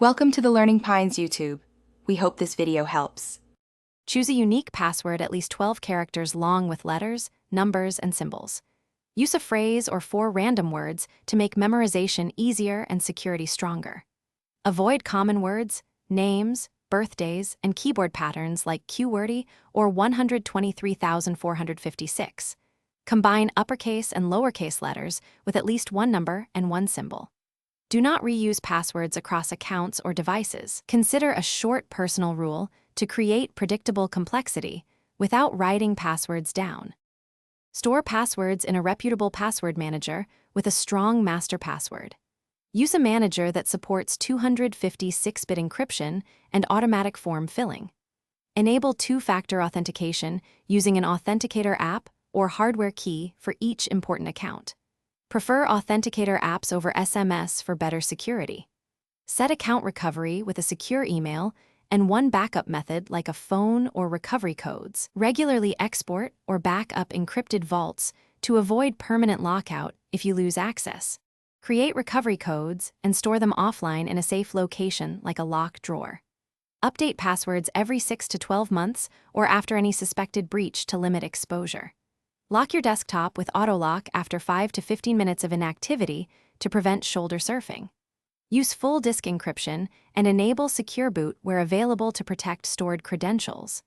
Welcome to the Learning Pines YouTube. We hope this video helps. Choose a unique password at least 12 characters long with letters, numbers, and symbols. Use a phrase or 4 random words to make memorization easier and security stronger. Avoid common words, names, birthdays, and keyboard patterns like QWERTY or 123,456. Combine uppercase and lowercase letters with at least one number and one symbol. Do not reuse passwords across accounts or devices. Consider a short personal rule to create predictable complexity without writing passwords down. Store passwords in a reputable password manager with a strong master password. Use a manager that supports 256-bit encryption and automatic form filling. Enable two-factor authentication using an authenticator app or hardware key for each important account. Prefer authenticator apps over SMS for better security. Set account recovery with a secure email and one backup method like a phone or recovery codes. Regularly export or back up encrypted vaults to avoid permanent lockout if you lose access. Create recovery codes and store them offline in a safe location like a locked drawer. Update passwords every 6 to 12 months or after any suspected breach to limit exposure. Lock your desktop with auto-lock after 5 to 15 minutes of inactivity to prevent shoulder surfing. Use full disk encryption and enable Secure Boot where available to protect stored credentials.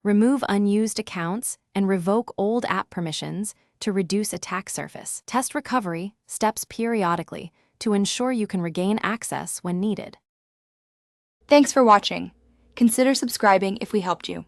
Remove unused accounts and revoke old app permissions to reduce attack surface. Test recovery steps periodically to ensure you can regain access when needed. Thanks for watching. Consider subscribing if we helped you.